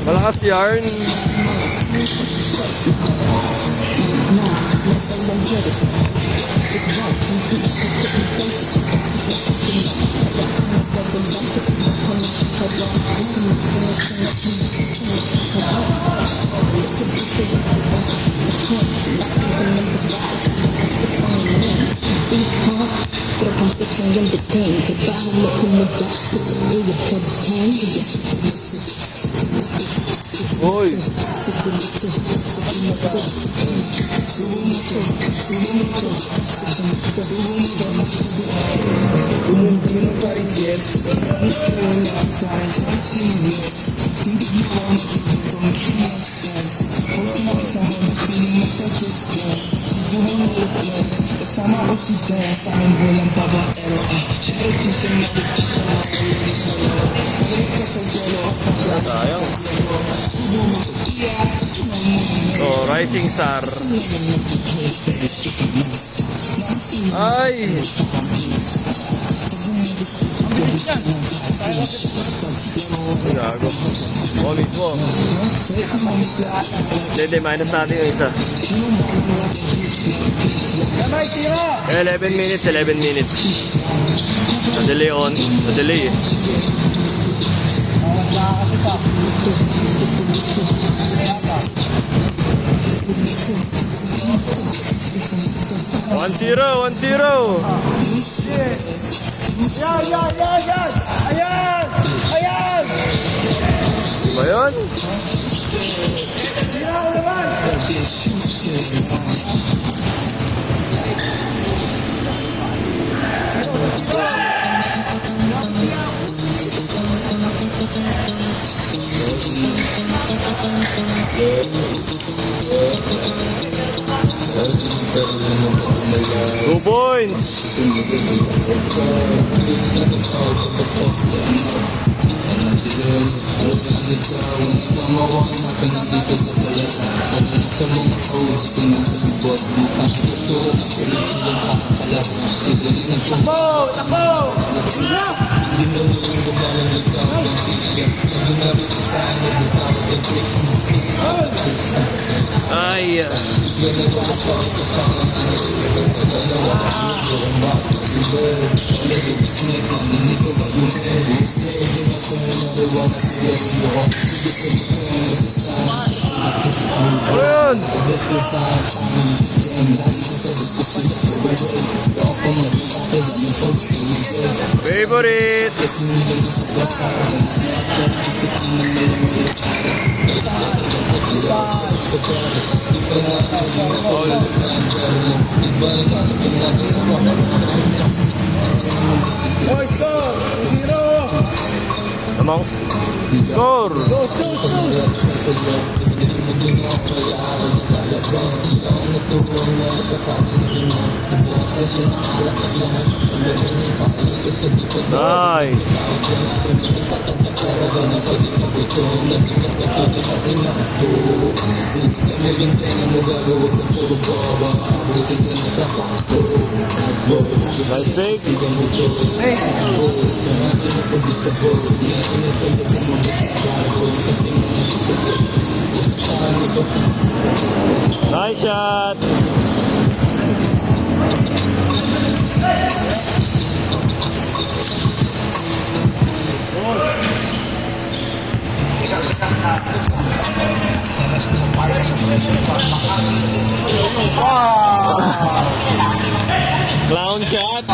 Malakas yarn. Yang deteng kebahu muda seperti yang Hoy. Kasama ko si Dea sa amin walang babaero Siyempre di siya nakita sa mga ladies na yun Magaling ka sa yelo Tayo. Oh, Rising Star. Ay. Gago. Oh, mismo. Hindi, minus natin yung isa. 11 minutes, 11 minutes. Na-delay on. Na-delay eh. One zero. Ba yun? Two points. Ay. Ayun. Favorite. Oh, score! 0! Among score. Nice. Nice break. Nice shot. Clown shot.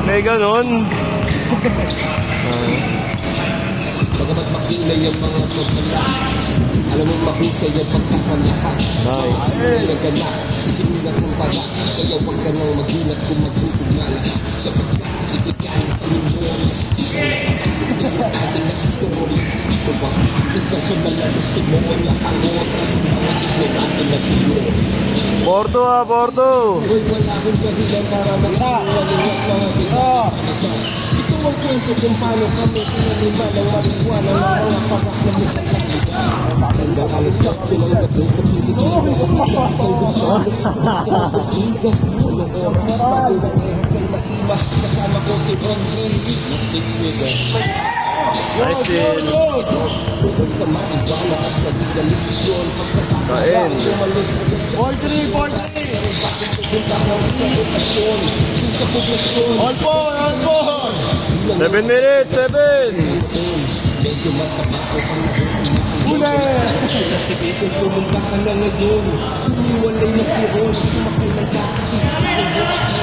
May ganun. Bagamat makilay ang mga pagkala alam mo mahusay ang pagkakalahat. Nice. Nagana, simulan kong para kaya huwag ka nang magulat kung magtutugala sapagkat itigyan sa mundo ating na-story ito ba? Ito sa malalas timonya ang otras ang mga ignorante na tilo Porto Porto. Uy, wala akong dahilan para magkakaliwat mga ginagawa ito ang kwento kung paano kami pinalima ng marijuana ng mga parak na mukha. Nag-aalas na silang gabi sa Pilipinas. Walang oras bago ng ehasay matimas. Kasama ko si Ron Henry na stick figure. Nice deal. Tungkol sa marijuana at sa legalisasyon. Kain. Umalis agad sa 7 minutes, 7. medyo masama ko pang kasi ito tumumpa ka na ngayon. Tumiwalay na si Ron, sumakay ng taxi.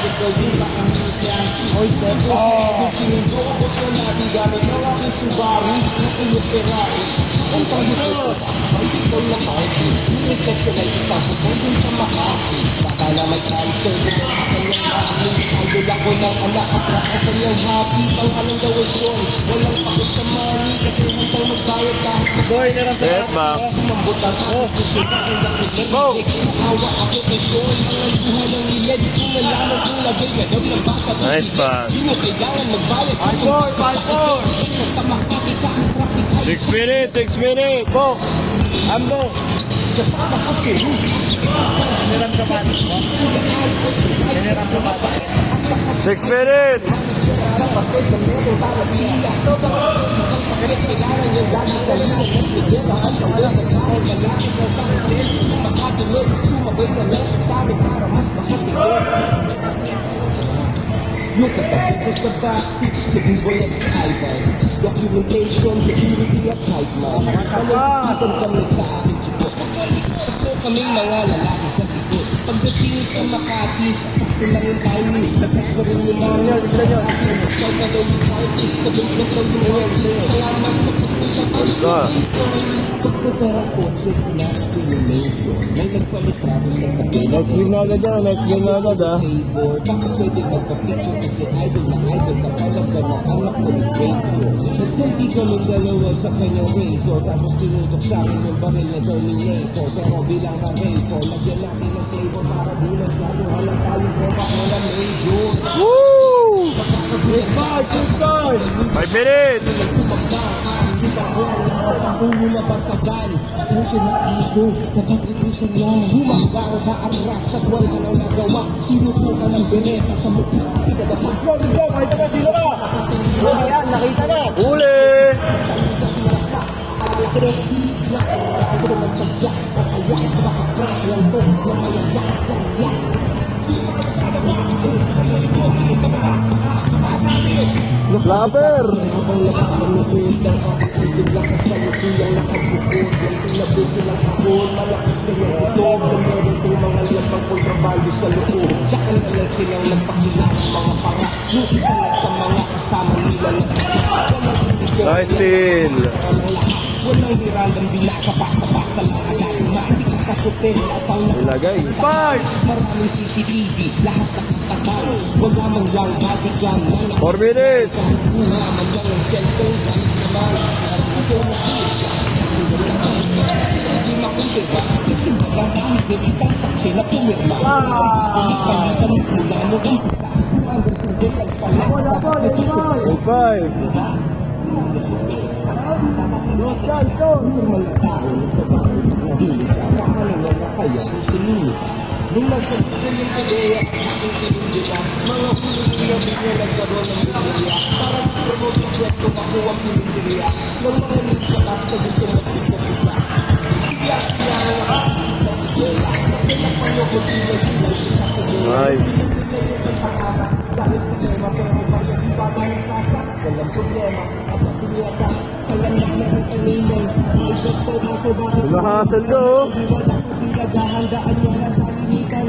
Ikaw din baka may klase. Kung sinundo ako sa nabi gamit ng aking Subaru, yung Ferrari. Ang pagbuto ko, ay ikaw na party. Inisip ko na isang bukong dun sa Makati. Baka na may cancer ko ang kanyang happy. Idol ako ng anak at ang kanyang happy. Panghalang daw ay Ron, walang pakot sa money. Kasi hantang magbayad kahit Boy, set back. mambutan ako. Go! Awa ako kay Ron, mga buhay ng nilad. Kung nalaman kong lagay na daw ng bata. Nice pass. Di mo kailangan magbayad. 6 minutes, 6 minutes. Go! Ambo. Kasama ko kayo. Generam sapatos mo. Generam sapatos. 6 minutes. Look at the focus sa backseat sa Dubai at sa Ivan. Documentation, security at hype man. Malagkitan kami sa aking siko. Sakto kaming mga lalaki sa likod. Pagdating sa Makati, sakto lang yung timing. Lakas na rin yung mga Ikaw ka daw yung artist, sabay na daw yung world. Salamat sa pagpunta Go. pagkatara ko, check na accumulation. May nagpalitrato sa tabi. Next game na agad ah. Next game na agad ah. Favor, bakit pwede magpa-picture kasi idol na idol kapag ka na anak ko ni Grateful. Nag-selfie kami dalawa sa kanyang razor, tapos tinutok sa akin yung baril na Terminator. Pero bilang narrator, lagyan natin ng flavor para di na sabi halang tayo ko baka wala major. Woo! Start! 5 minutes. Ulo na basagan, susunod dito, kapag ito siya niya. Humanggang ba ang rasa, wala nang nagawa. Tinutukan ng beneta sa mukha. Go! Nakita na sila na! Ayan, nakita na! Uli! Flapper! Sa loob, tsaka na lang silang nagpakilala mga para. Yung isa lang sa mga kasama nila na Nice steal. walang hiralang binasa, basta-basta lang agad. Masikip sa hotel at ang Ilagay. 5! maraming CCTV, lahat nakatagal. Wala man lang bodycam na 4 minutes. wala man lang ang cellphone, gamit naman. Kasi nakita, hindi makuntiba. Kasi magagamit ng isang saksi na pumirma. Hindi palitan mula mo ang isa. Hanggang sundin ang pala. 5. Normal na tao nahuli sa pakalangan na kaya kung sinunod. Nung nagsabitin yung ideya, aking sinundiba, mga huli-huli niya nagkaroon ng bumilya. Parang promote yung kwento makuha ang pinindiriya ng mga nagsakat sa gusto magpipapita. Siya ang nakakita ng ideya, kasi napanokotinan sila sa kagaya. Nice. Dahil sa tema, pero bakit iba ba ng sasak? Walang problema, at ang piniyata, kaya naman kanina, may gusto na sa bakit Lahasan ko. wala ko pinaghahandaan niya na sa limitan.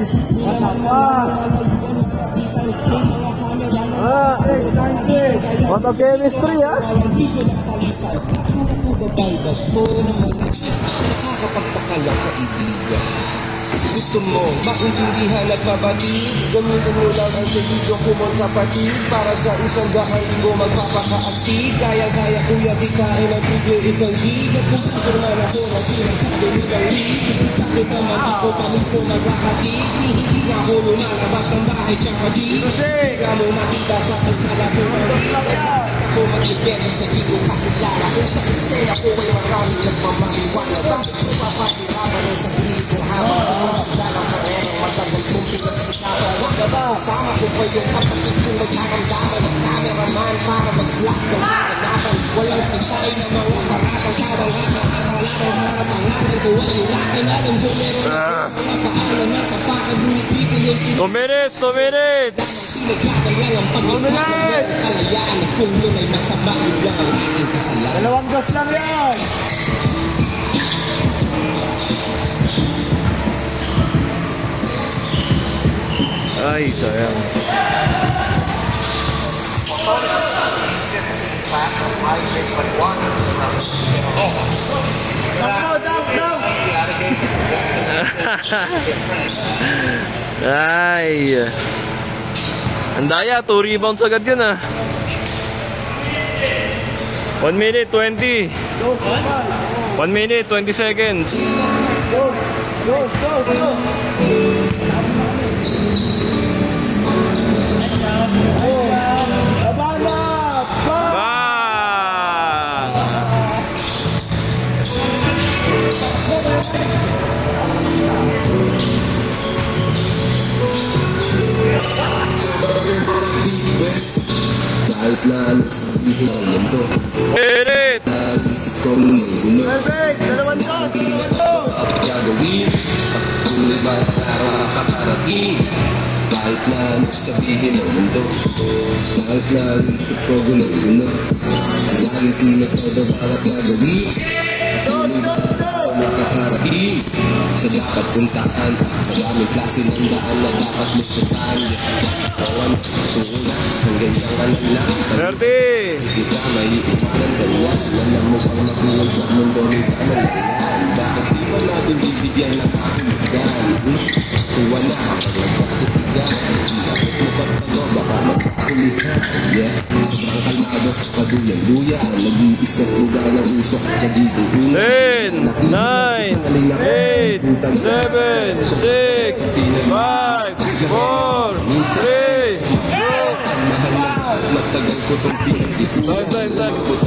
Excited. What a chemistry ah. Nakakapagpakala sa ibigan. Gusto mo maintindihan at mabatid, gamitin mo lang ang sentido ko mong kapatid. Para sa 100,000 magpapakaastig, kaya-kaya kuya kitain ang triple isang gig. At kung puso man ako na sinasabi nilang lead, bakit naman ako pa mismo nagkakatid? Hindi na ako lumalabas ng bahay tsaka di Kaya mo makita sa akin sa lato ng lead. Ako mag-ibenta sa iyo kakilala. Kung sa eksena ko ay maraming nagmamaliwala. Bakit ko papakiraman ang sarili ko habang sinasila ng karera? Matagal kong pinagsikapan. Huwag na ba? Sasama ko pa yung kapatid kong nagkakamdaman ng cameraman para mag-vlog ng kaganapan. Walang sagsay na mga paratang kadang-kadang. Ang harapangalan ko ay ulakin. Alam ko meron ako napaalam na kapakagulit ko yung 2 minutes, 2 minutes. pinaglaban lang ang pagkakaroon. Kalayaan at kung yun ay masama, yun lang ang aking kasalanan. 2 gas lang yan. Ay, sayang. Down. Ay. Ang daya, 2 rebounds agad yun ah. 1 minute, 20. 1 minute, 20 seconds. Go. Labanat! Bang! Kahit na ano sabihin ang mundo, Minute! nag-isip ko ng gulo. Perfect! 2 gas! Gagawin, kung iba araw makakarating. Kahit na ano sabihin ang mundo, kahit na isip ko gulo-gulo. Laging tinatodo bawat gagawin. Kung iba araw makakarating. Sa dapat puntahan, maraming klase ng daan na dapat musukan. Kawan, suuna, hanggang dyan ka lang lang. 30! Hindi ka may iwanan ganyan. Alam mo pang magulang sa mundo rin sa malayan. Bakit di ba natin bibigyan ng kahulugan? Kung wala ka pag nagpapitigan, bakit mo pagpago, baka magkakulihan. Yeah, sobrang kalmado, paduyan-duya. Nag-iisang lugar ng usok, kagigo-una. 10, 9, 8, 7, 6, 5, 4, 3, 2, Mahal na, matagal ko tong pinag-ikutan. time.